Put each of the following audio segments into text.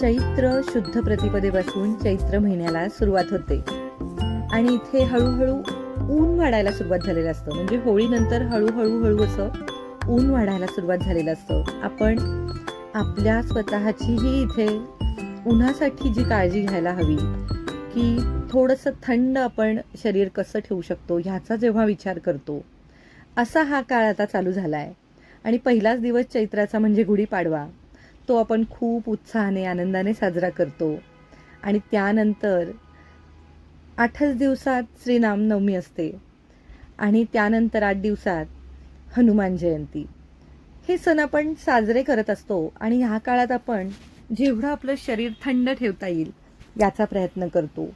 चैत्र शुद्ध प्रतिपदेपासून चैत्र महिन्याला सुरुवात होते आणि इथे हळूहळू ऊन वाढायला सुरुवात झालेलं असतं. म्हणजे होळीनंतर हळूहळू असं ऊन वाढायला सुरुवात झालेलं असतं. आपण आपल्या स्वतःचीही इथे उन्हासाठी जी काळजी घ्यायला हवी की थोडंसं थंड आपण शरीर कसं ठेवू शकतो ह्याचा जेव्हा विचार करतो, असा हा काळ आता चालू झाला आहे. आणि पहिलाच दिवस चैत्राचा म्हणजे गुढीपाडवा, तो आपण खूप उत्साहाने आनंदाने साजरा करतो. आणि त्यानंतर 8च दिवसात श्रीरामनवमी असते आणि त्यानंतर 8 दिवसात हनुमान जयंती. हे सण आपण साजरे करत असतो आणि ह्या काळात आपण जेवढं आपलं शरीर थंड ठेवता येईल याचा प्रयत्न करतो.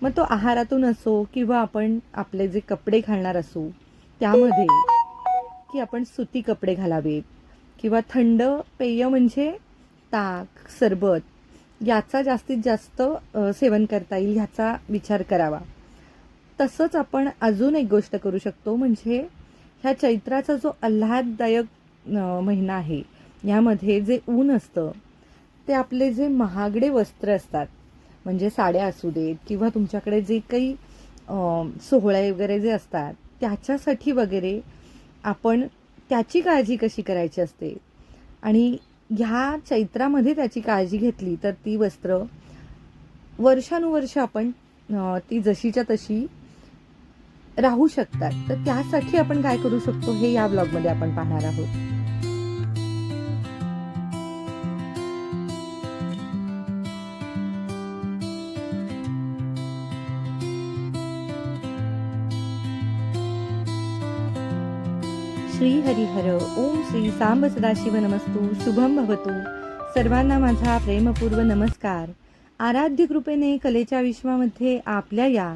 मग तो आहारातून असो किंवा आपण आपले जे कपडे घालणार असू त्यामध्ये की आपण सुती कपडे घालावेत किंवा थंड पेय म्हणजे ताक, सरबत याचा जास्तीत जास्त सेवन करता येईल ह्याचा विचार करावा. तसंच आपण अजून एक गोष्ट करू शकतो, म्हणजे ह्या चैत्राचा जो आल्हाददायक महिना आहे, यामध्ये जे ऊन असतं ते आपले जे महागडे वस्त्र असतात, म्हणजे साड्या असू देत किंवा तुमच्याकडे जे काही सोहळे वगैरे जे असतात त्याच्यासाठी वगैरे आपण त्याची काळजी कशी करायची असते. आणि ह्या चैत्रामध्ये त्याची काळजी घेतली तर ती वस्त्र वर्षानुवर्ष आपण ती जशीच्या तशी राहू शकतात. तर त्यासाठी आपण काय करू शकतो हे या ब्लॉगमध्ये आपण पाहणार आहोत. श्री हरिहर ओम श्री सांब सदाशिव नमस्तु शुभम भवतु. सर्वांना माझा प्रेमपूर्व नमस्कार. आराध्य कृपेने कलेच्या विश्वामध्ये आपल्या या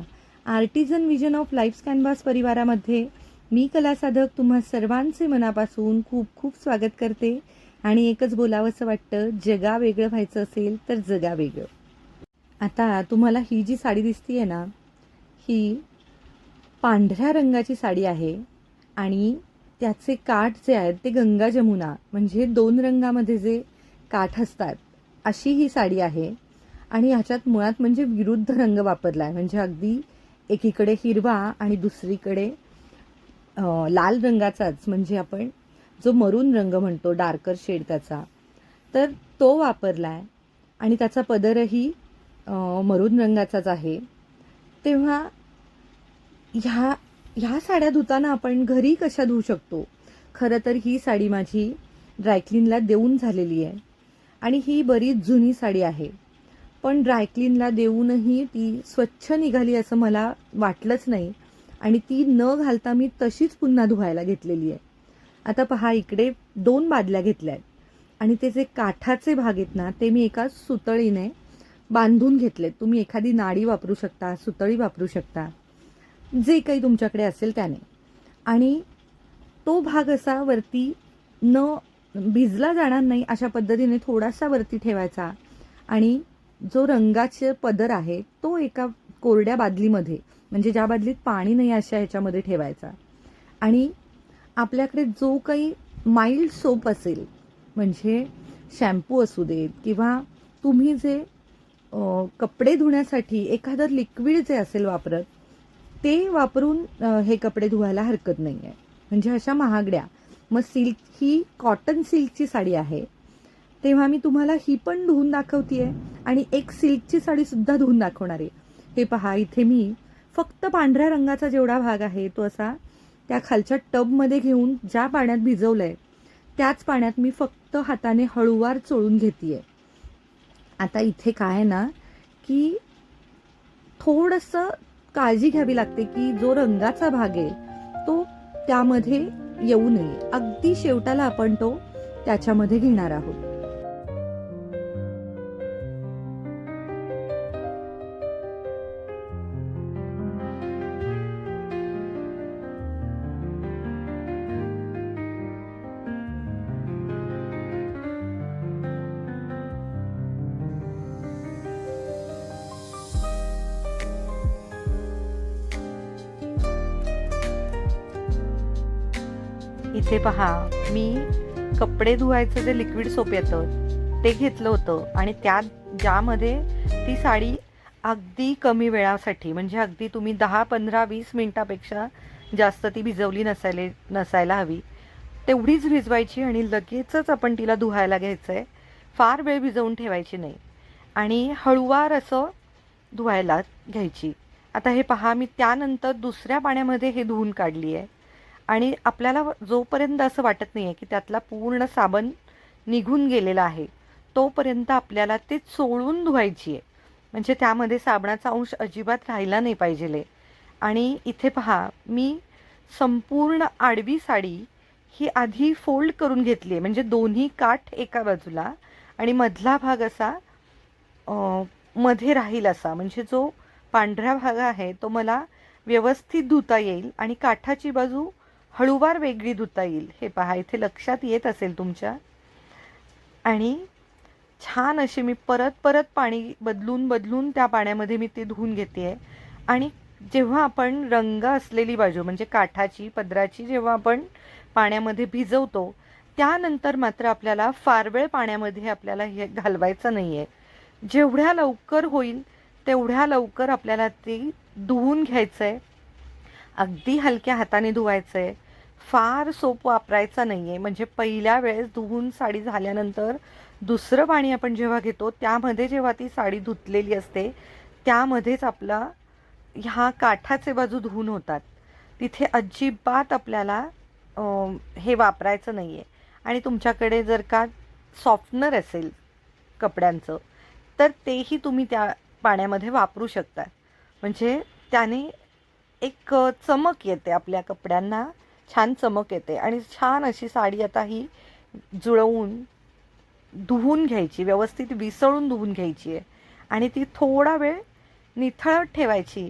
artisan vision of life canvas परिवारामध्ये मी कलासाधक तुम्हा सर्वांचे मनापासून खूप खूप स्वागत करते. आणि एकच बोलावंसं वाटतं, जगा वेगळं व्हायचं असेल तर जगा वेगळं. आता तुम्हाला ही जी साडी दिसतीये ना, ही पांढऱ्या रंगाची साडी आहे आणि त्याचे काठ जे आहेत ते गंगा जमुना म्हणजे 2 रंगामध्ये जे काठ असतात अशी ही साडी आहे. आणि ह्याच्यात मुळात म्हणजे विरुद्ध रंग वापरला आहे, म्हणजे अगदी एकीकडे हिरवा आणि दुसरीकडे लाल रंगाचाच, म्हणजे आपण जो मरून रंग म्हणतो डार्कर शेड त्याचा, तर तो वापरला आहे. आणि त्याचा पदरही मरून रंगाचाच आहे. तेव्हा ह्या साड्या धुताना आपण घरी कशा धुवू शकतो. खरं तर ही साडी माझी ड्रायक्लीनला देऊन झालेली आहे आणि ही बरीच जुनी साडी आहे, पण ड्रायक्लीनला देऊनही ती स्वच्छ निघाली असं मला वाटलंच नाही आणि ती न घालता मी तशीच पुन्हा धुवायला घेतलेली आहे. आता पहा, इकडे 2 बादल्या घेतल्या आहेत आणि ते जे काठाचे भाग आहेत ना ते मी एका सुतळीने बांधून घेतलेत. तुम्ही एखादी नाडी वापरू शकता, सुतळी वापरू शकता, जे काही तुमच्याकडे असेल त्याने. आणि तो भाग असा वरती न भिजला जाणार नाही अशा पद्धतीने थोडासा वरती ठेवायचा आणि जो रंगाचे पदर आहे तो एका कोरड्या बादलीमध्ये, म्हणजे ज्या बादलीत पाणी नाही अशा ह्याच्यामध्ये ठेवायचा. आणि आपल्याकडे जो काही माइल्ड सोप असेल, म्हणजे शॅम्पू असू देत किंवा तुम्ही जे कपडे धुण्यासाठी एखादं लिक्विड जे असेल वापरत, ते वापरून हे कपडे धुवायला हरकत नाही आहे. म्हणजे अशा महागड्या, मग सिल्क, ही कॉटन सिल्कची साडी आहे, तेव्हा मी तुम्हाला ही पण धुवून दाखवतीये आणि एक सिल्कची साडी सुद्धा धुवून दाखवणार आहे. हे पहा, इथे मी फक्त पांढऱ्या रंगाचा जेवढा भाग आहे तो असा त्या खालच्या टबमध्ये घेऊन ज्या पाण्यात भिजवलंय त्याच पाण्यात मी फक्त हाताने हळूवार चोळून घेतेय. आता इथे काय आहे ना की थोडंसं काळजी घ्यावी लागते की जो रंगाचा भाग आहे तो त्यामध्ये येऊ नये. अगदी शेवटाला आपण तो त्याच्यामध्ये घेणार आहोत. इथे पहा, मी कपडे धुवायचं जे लिक्विड सोप येतं ते घेतलं होतं आणि त्यात ज्यामध्ये ती साडी अगदी कमी वेळासाठी, म्हणजे अगदी तुम्ही 10, 15, 20 मिनिटापेक्षा जास्त ती भिजवली नसायला हवी, तेवढीच भिजवायची आणि लगेचच आपण तिला धुवायला घ्यायचं आहे. फार वेळ भिजवून ठेवायची नाही आणि हळूवार असं धुवायला घ्यायची. आता हे पहा, मी त्यानंतर दुसऱ्या पाण्यामध्ये हे धुवून काढली आहे आणि आपल्याला जोपर्यंत असं वाटत नाही आहे की त्यातला पूर्ण साबण निघून गेलेला आहे, तोपर्यंत आपल्याला ते चोळून धुवायची आहे. म्हणजे त्यामध्ये साबणाचा अंश अजिबात राहिला नाही पाहिजे. आणि इथे पहा, मी संपूर्ण आडवी साडी ही आधी फोल्ड करून घेतली आहे, म्हणजे दोन्ही काठ एका बाजूला आणि मधला भाग असा मध्ये राहील असा, म्हणजे जो पांढरा भाग आहे तो मला व्यवस्थित धुता येईल आणि काठाची बाजू हळूवार वेगळी धुता येईल. हे पहा, इथे लक्षात येत असेल तुमच्या. आणि छान अशी मी परत परत पाणी बदलून त्या पाण्यामध्ये मी ते धुवून घेते आहे. आणि जेव्हा आपण रंग असलेली बाजू म्हणजे काठाची पदराची जेव्हा आपण पाण्यामध्ये भिजवतो, त्यानंतर मात्र आपल्याला फार वेळ पाण्यामध्ये आपल्याला हे घालवायचं नाही आहे. जेवढ्या लवकर होईल तेवढ्या लवकर आपल्याला ते धुवून घ्यायचं आहे. अगदी हलक्या हाताने धुवायचं आहे, फार सोप वापरायचा नाही आहे. म्हणजे पहिल्या वेळेस धुवून साडी झाल्यानंतर दुसरं पाणी आपण जेव्हा घेतो, त्यामध्ये जेव्हा ती साडी धुतलेली असते त्यामध्येच आपला ह्या काठाचे बाजू धुवून होतात. तिथे अजिबात आपल्याला हे वापरायचं नाही आहे. आणि तुमच्याकडे जर का सॉफ्टनर असेल कपड्यांचं, तर तेही तुम्ही त्या पाण्यामध्ये वापरू शकता. म्हणजे त्याने एक चमक येते, आपल्या कपड्यांना छान चमक येते. आणि छान अशी साडी आता ही जुळवून धुवून घ्यायची, व्यवस्थित विसळून धुवून घ्यायची आहे आणि ती थोडा वेळ निथळत ठेवायची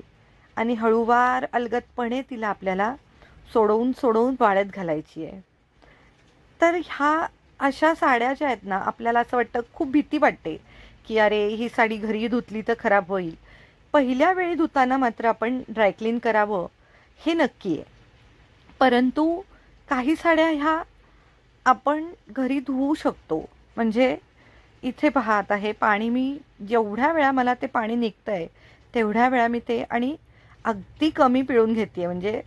आणि हळूवार अलगदपणे तिला आपल्याला सोडवून वाळत घालायची आहे. तर ह्या अशा साड्या ज्या आहेत ना, आपल्याला असं वाटतं, खूप भीती वाटते की अरे ही साडी घरी धुतली तर खराब होईल. पहिल्या वेळी धुताना मात्र आपण ड्रायक्लीन करावं हे नक्की आहे. परंतु काही साड्या ह्या आपण घरी धुवू शकतो. म्हणजे इथे पहा, आता हे पाणी मी जेवढ्या वेळा मला ते पाणी निघतं आहे तेवढ्या वेळा मी ते आणि अगदी कमी पिळून घेते आहे. म्हणजे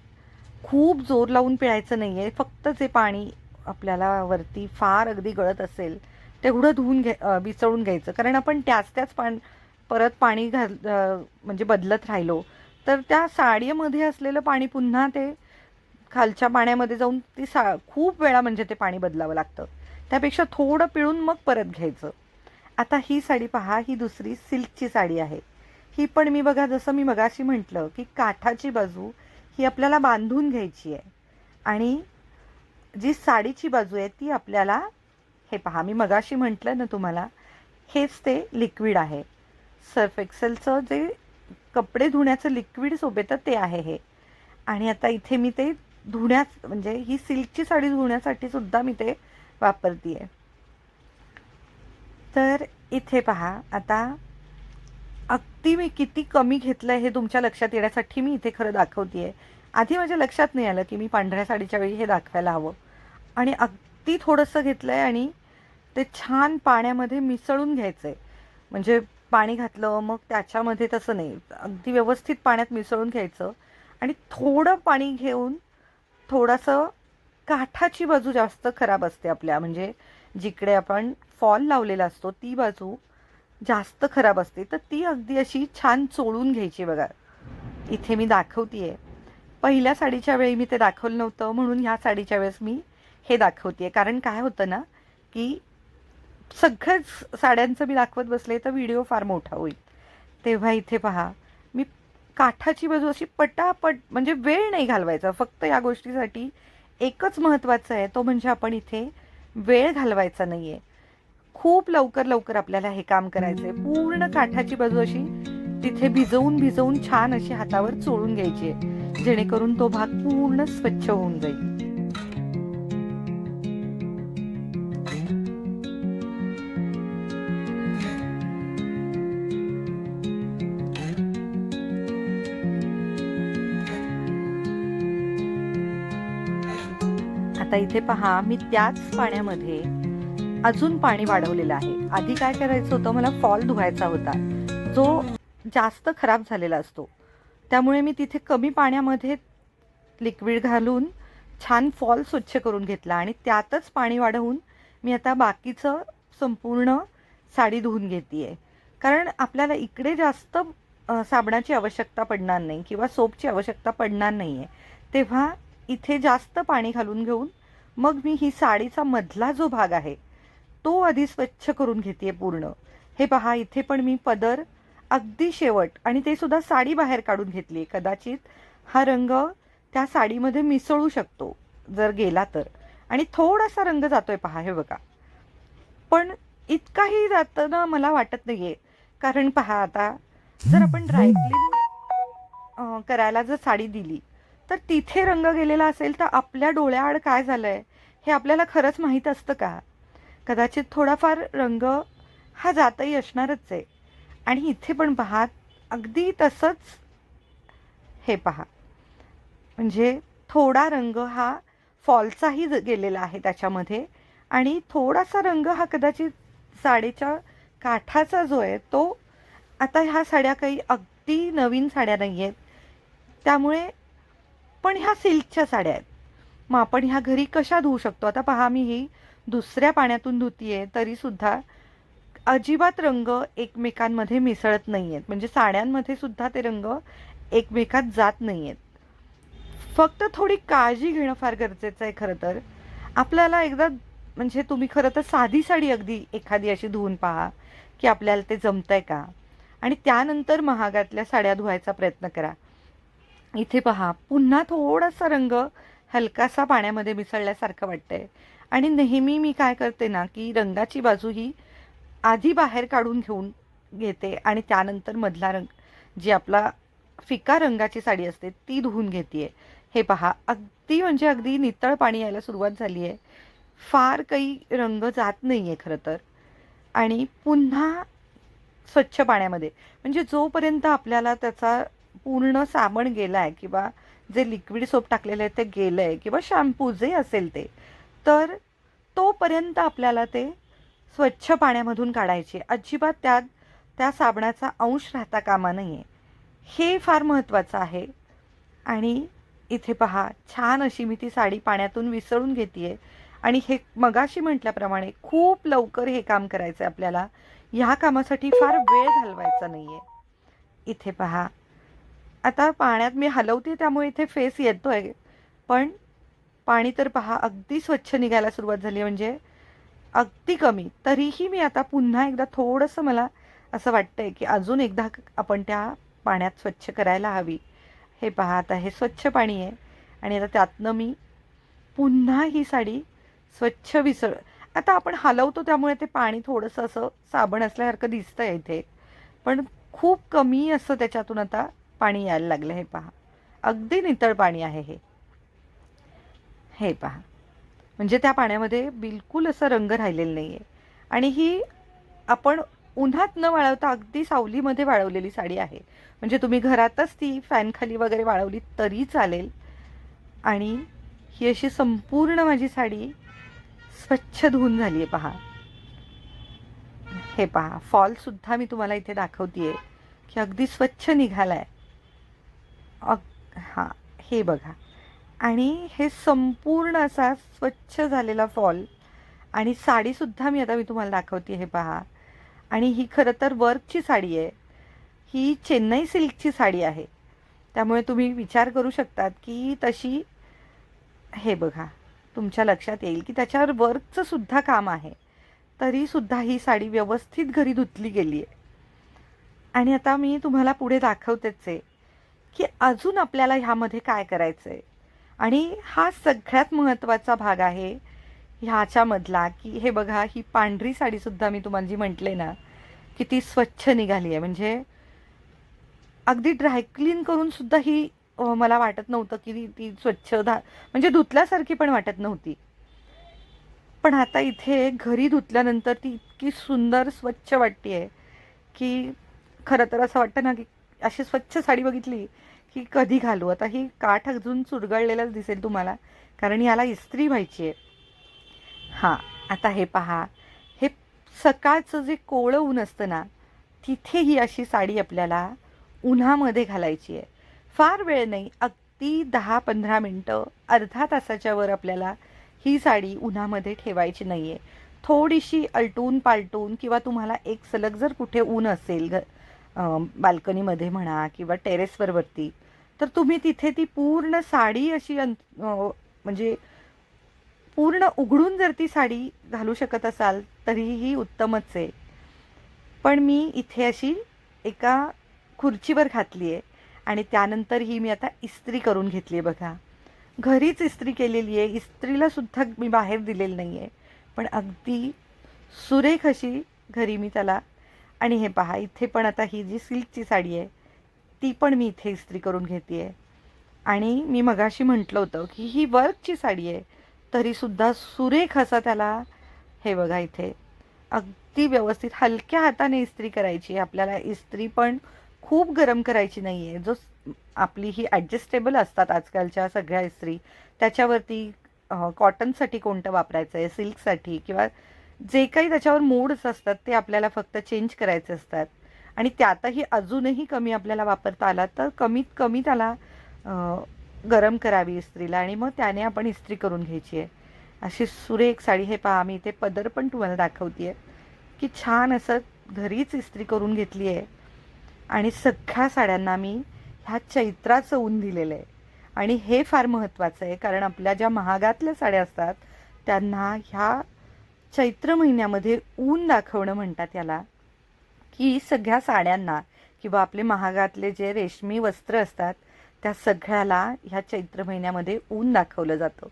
खूप जोर लावून पिळायचं नाही आहे, फक्त जे पाणी आपल्याला वरती फार अगदी गळत असेल तेवढं विसळून घ्यायचं. कारण आपण त्याच परत पाणी म्हणजे बदलत राहिलो तर त्या साडीमध्ये असलेलं पाणी पुन्हा ते खालच्या पाण्यामध्ये जाऊन खूप वेळा म्हणजे ते पाणी बदलावं लागतं. त्यापेक्षा थोडं पिळून मग परत घ्यायचं. आता ही साडी पहा, ही दुसरी सिल्कची साडी आहे. ही पण मी बघा, जसं मी मगाशी म्हटलं की काठाची बाजू ही आपल्याला बांधून घ्यायची आहे आणि जी साडीची बाजू आहे ती आपल्याला, हे पहा, मी मगाशी म्हटलं ना तुम्हाला, हेच ते लिक्विड आहे. सर्फ एक्सेलचं जे कपडे धुण्याचं लिक्विड सोबत ते आहे हे. आणि आता इथे मी ते म्हणजे ही सिल्कची साडी धुण्यासाठी सुद्धा मी ते वापरते आहे. तर इथे पहा, आता अगदी मी किती कमी घेतलं आहे हे तुमच्या लक्षात येण्यासाठी मी इथे खरं दाखवते आहे. आधी माझ्या लक्षात नाही आलं की मी पांढऱ्या साडीच्या वेळी हे दाखवायला हवं. आणि अगदी थोडंसं घेतलं आहे आणि ते छान पाण्यामध्ये मिसळून घ्यायचं आहे. म्हणजे पाणी घातलं मग त्याच्यामध्ये तसं नाही, अगदी व्यवस्थित पाण्यात मिसळून घ्यायचं. आणि थोडं पाणी घेऊन थोडंसं, काठाची बाजू जास्त खराब असते आपल्या, म्हणजे जिकडे आपण फॉल लावलेला असतो ती बाजू जास्त खराब असते. तर ती अगदी अशी छान चोळून घ्यायची. बघा इथे मी दाखवते आहे. पहिल्या साडीच्या वेळी मी ते दाखवलं नव्हतं, म्हणून ह्या साडीच्या वेळेस मी हे दाखवते आहे. कारण काय होतं ना की सगळ्याच साड्यांचं मी दाखवत बसले तर व्हिडिओ फार मोठा होईल. तेव्हा इथे पहा, मी काठाची बाजू अशी पटापट, म्हणजे वेळ नाही घालवायचा. फक्त या गोष्टीसाठी एकच महत्त्वाचं आहे, तो म्हणजे आपण इथे वेळ घालवायचा नाही आहे. खूप लवकर आपल्याला हे काम करायचं आहे. पूर्ण काठाची बाजू अशी तिथे भिजवून छान अशी हातावर चोळून घ्यायची आहे, जेणेकरून तो भाग पूर्ण स्वच्छ होऊन जाईल. आता इथे पहा, मी त्याच पाण्यामध्ये अजून पाणी वाढवलेलं आहे. आधी काय करायचं होतं, मला फॉल धुवायचा होता जो जास्त खराब झालेला असतो. त्यामुळे मी तिथे कमी पाण्यामध्ये लिक्विड घालून छान फॉल स्वच्छ करून घेतला आणि त्यातच पाणी वाढवून मी आता बाकीचं संपूर्ण साडी धुवून घेते आहे. कारण आपल्याला इकडे जास्त साबणाची आवश्यकता पडणार नाही किंवा सोपची आवश्यकता पडणार नाही आहे. तेव्हा इथे जास्त पाणी घालून घेऊन मग मी ही साडीचा मधला जो भाग आहे तो आधी स्वच्छ करून घेते पूर्ण. हे पहा, इथे पण मी पदर अगदी शेवट आणि ते सुद्धा साडी बाहेर काढून घेतली. कदाचित हा रंग त्या साडीमध्ये मिसळू शकतो जर गेला तर, आणि थोडासा रंग जातोय पहा, हे बघा. पण इतकाही जाताना मला वाटत नाहीये, कारण पहा आता जर आपण ड्रायक्लीन करायला जर साडी दिली तर तिथे रंग गेलेला असेल तर आपल्या डोळ्याआड काय झालंय हे आपल्याला खरंच माहीत असतं का? कदाचित थोडाफार रंग हा जातही असणारच आहे. आणि इथे पण पहा अगदी तसंच, हे पहा, म्हणजे थोडा रंग हा फॉलचाही गेलेला आहे त्याच्यामध्ये आणि थोडासा रंग हा कदाचित साडीच्या काठाचा जो आहे तो. आता ह्या साड्या काही अगदी नवीन साड्या नाही आहेत, त्यामुळे पण ह्या सिल्कच्या साड्या आहेत. मग आपण ह्या घरी कशा धुवू शकतो? आता पहा, मी ही दुसऱ्या पाण्यातून धुतीये तरीसुद्धा अजिबात रंग एकमेकांमध्ये मिसळत नाही आहेत, म्हणजे साड्यांमध्ये सुद्धा ते रंग एकमेकात जात नाही आहेत. फक्त थोडी काळजी घेणं फार गरजेचं आहे. खरं तर आपल्याला एकदा, म्हणजे तुम्ही खरं तर साधी साडी अगदी एखादी अशी धुवून पहा की आपल्याला ते जमतंय का, आणि त्यानंतर महागातल्या साड्या धुवायचा प्रयत्न करा. इथे पहा, पुन्हा थोडासा रंग हलकासा पाण्यामध्ये मिसळल्यासारखं वाटतंय. आणि नेहमी मी काय करते ना, की रंगाची बाजू ही आधी बाहेर काढून घेते आणि त्यानंतर मधला रंग, जी आपला फिका रंगाची साडी असते ती धुवून घेते. हे पहा, अगदी म्हणजे अगदी नितळ पाणी यायला सुरुवात झाली आहे. फार काही रंग जात नाही आहे खरं तर. आणि पुन्हा स्वच्छ पाण्यामध्ये, म्हणजे जोपर्यंत आपल्याला त्याचा पूर्ण साबण गेला आहे किंवा जे लिक्विड सोप टाकलेलं आहे ते गेलं आहे किंवा शॅम्पू जे असेल ते, तर तोपर्यंत आपल्याला ते स्वच्छ पाण्यामधून काढायचे. अजिबात त्या साबणाचा अंश राहता कामा नये. हे फार महत्त्वाचं आहे. आणि इथे पहा, छान अशी मी ती साडी पाण्यातून विसळून घेते आणि हे मगाशी म्हटल्याप्रमाणे खूप लवकर हे काम करायचं आहे आपल्याला. ह्या कामासाठी फार वेळ घालवायचा नाही आहे. इथे पहा, आता पाण्यात मी हलवते त्यामुळे इथे फेस येतोय, पण पाणी तर पहा अगदी स्वच्छ निघायला सुरुवात झाली, म्हणजे अगदी कमी. तरीही मी आता पुन्हा एकदा थोडंसं, मला असं वाटतंय की अजून एकदा आपण त्या पाण्यात स्वच्छ करायला हवी. हे पहा, आता हे स्वच्छ पाणी आहे आणि आता त्यातनं मी पुन्हा ही साडी स्वच्छ आता आपण हलवतो त्यामुळे ते पाणी थोडंसं असं साबण असल्यासारखं दिसतंय इथे, पण खूप कमी असं त्याच्यातून आता पाणी यायला लागलं. हे पहा, अगदी नितळ पाणी आहे हे. हे पहा, म्हणजे त्या पाण्यामध्ये बिलकुल असं रंग राहिलेला नाही आहे. आणि ही आपण उन्हात न वाळवता अगदी सावलीमध्ये वाळवलेली साडी आहे. म्हणजे तुम्ही घरातच ती फॅन खाली वगैरे वाळवली तरी चालेल. आणि ही अशी संपूर्ण माझी साडी स्वच्छ धुवून झाली आहे पहा. हे पहा, फॉलसुद्धा मी तुम्हाला इथे दाखवते आहे की अगदी स्वच्छ निघाला आहे. हां, हे बघा. आणि हे संपूर्ण असा स्वच्छ झालेला फॉल आणि साडीसुद्धा मी तुम्हाला दाखवते. हे पहा, आणि ही खरं तर वर्कची साडी आहे. ही चेन्नई सिल्कची साडी आहे, त्यामुळे तुम्ही विचार करू शकतात की तशी, हे बघा, तुमच्या लक्षात येईल की त्याच्यावर वर्कचं सुद्धा काम आहे. तरीसुद्धा ही साडी व्यवस्थित घरी धुतली गेली आहे. आणि आता मी तुम्हाला पुढे दाखवतेच आहे की अजून आपल्याला ह्यामध्ये काय करायचं आहे. आणि हा सगळ्यात महत्त्वाचा भाग आहे ह्याच्यामधला, की हे बघा, ही पांढरी साडीसुद्धा मी तुम्हाला जी म्हटले ना की ती स्वच्छ निघाली आहे. म्हणजे अगदी ड्रायक्लीन करून सुद्धा ही मला वाटत नव्हतं की ती स्वच्छ म्हणजे धुतल्यासारखी पण वाटत नव्हती. पण आता इथे घरी धुतल्यानंतर ती इतकी सुंदर स्वच्छ वाटते आहे की खरं तर असं वाटतं ना की अशी स्वच्छ साडी बघितली की कधी घालू. आता ही काठ अजून चुरगळलेलाच दिसेल तुम्हाला, कारण याला इस्त्री व्हायची आहे. हां, आता हे पहा, सकाळचं जे कोवळं ऊन असतं ना, तिथे ही अशी साडी आपल्याला उन्हामध्ये घालायची आहे. फार वेळ नाही, अगदी 10-15 मिनटं, अर्धा तासाच्या वर आपल्याला ही साडी उन्हामध्ये ठेवायची नाही आहे. थोडीशी अलटून पालटून किंवा तुम्हाला एक सलग जर कुठे ऊन असेल बाल्कनीमध्ये म्हणा किंवा टेरेसवर वरती, तर तुम्ही तिथे ती पूर्ण साडी अशी म्हणजे पूर्ण उघडून जर ती साडी घालू शकत असाल तरीही उत्तमच आहे. पण मी इथे अशी एका खुर्चीवर घातली आहे आणि त्यानंतर ही मी आता इस्त्री करून घेतली आहे. बघा, घरीच इस्त्री केलेली आहे. इस्त्रीला सुद्धा मी बाहेर दिलेली नाही आहे, पण अगदी सुरेख अशी घरी मी त्याला. आणि हे पहा, इथे पण आता ही जी सिल्कची साडी आहे ती पण मी इथे इस्त्री करून घेते आहे. आणि मी मगाशी म्हटलं होतं की ही वर्कची साडी आहे, तरीसुद्धा सुरेख असा त्याला, हे बघा इथे अगदी व्यवस्थित हलक्या हाताने इस्त्री करायची आहे आपल्याला. इस्त्री पण खूप गरम करायची नाही आहे. आपली ही ॲडजस्टेबल असतात आजकालच्या सगळ्या इस्त्री, त्याच्यावरती कॉटनसाठी कोणतं वापरायचं आहे, सिल्कसाठी किंवा जे काही त्याच्यावर मोड्स असतात ते आपल्याला फक्त चेंज करायचे असतात. आणि त्यातही अजूनही कमी आपल्याला वापरता आला तर कमीत कमी त्याला गरम करावी इस्त्रीला आणि मग त्याने आपण इस्त्री करून घ्यायची आहे. अशी सुरेख साडी. हे पहा, मी इथे पदर पण तुम्हाला दाखवते आहे की छान असं घरीच इस्त्री करून घेतली आहे. आणि सगळ्या साड्यांना मी ह्या चैत्राचं ऊन दिलेलं आहे. आणि हे फार महत्त्वाचं आहे, कारण आपल्या ज्या महागातल्या साड्या असतात त्यांना ह्या चैत्र महिन्यामध्ये ऊन दाखवणं म्हणतात याला, की सगळ्या साड्यांना किंवा आपले महागातले जे रेशमी वस्त्र असतात त्या सगळ्याला ह्या चैत्र महिन्यामध्ये ऊन दाखवलं जातं.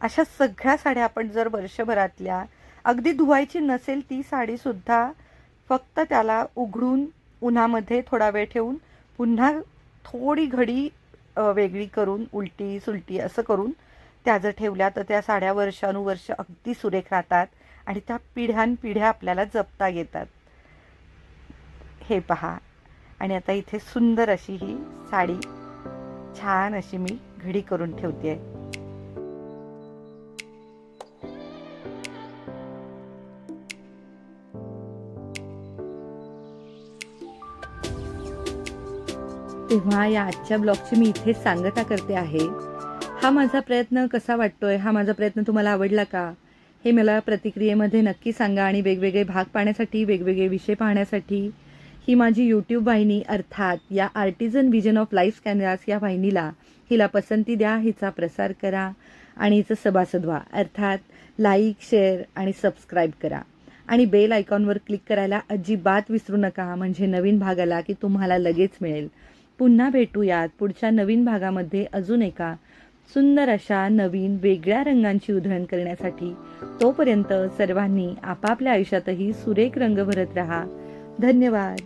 अशा सगळ्या साड्या आपण जर वर्षभरातल्या अगदी धुवायची नसेल ती साडीसुद्धा फक्त त्याला उघडून उन्हामध्ये थोडा वेळ ठेवून पुन्हा थोडी घडी वेगळी करून उलटी सुलटी असं करून त्या जर ठेवल्या तर त्या साड्या वर्षानुवर्ष अगदी सुरेख राहतात आणि त्या पिढ्यानपिढ्या आपल्याला जपता येतात. हे पहा, आणि आता इथे सुंदर अशी ही साडी छान अशी मी घडी करून ठेवते आहे. तेव्हा या आजच्या ब्लॉगची मी इथेच सांगता करते आहे. हा माझा प्रयत्न कसा वाटतोय, हा माझा प्रयत्न तुम्हाला आवडला का, हे मला प्रतिक्रियेमध्ये नक्की सांगा. आणि वेगवेगळे भाग पाहण्यासाठी, वेगवेगळे विषय पाहण्यासाठी ही माझी यूट्यूब वाहिनी अर्थात या artisan vision of life canvas या वाहिनीला हिला पसंती द्या, हिचा प्रसार करा आणि हिचं सभासद व्हा. अर्थात लाईक, शेअर आणि सबस्क्राईब करा आणि बेल आयकॉनवर क्लिक करायला अजिबात विसरू नका, म्हणजे नवीन भाग आला की तुम्हाला लगेच मिळेल. पुन्हा भेटूयात पुढच्या नवीन भागामध्ये अजून एका सुंदर अशा नवीन वेगळ्या रंगांची उधळण करण्यासाठी. तोपर्यंत सर्वांनी आपापल्या आयुष्यातही सुरेख रंग भरत राहा. धन्यवाद.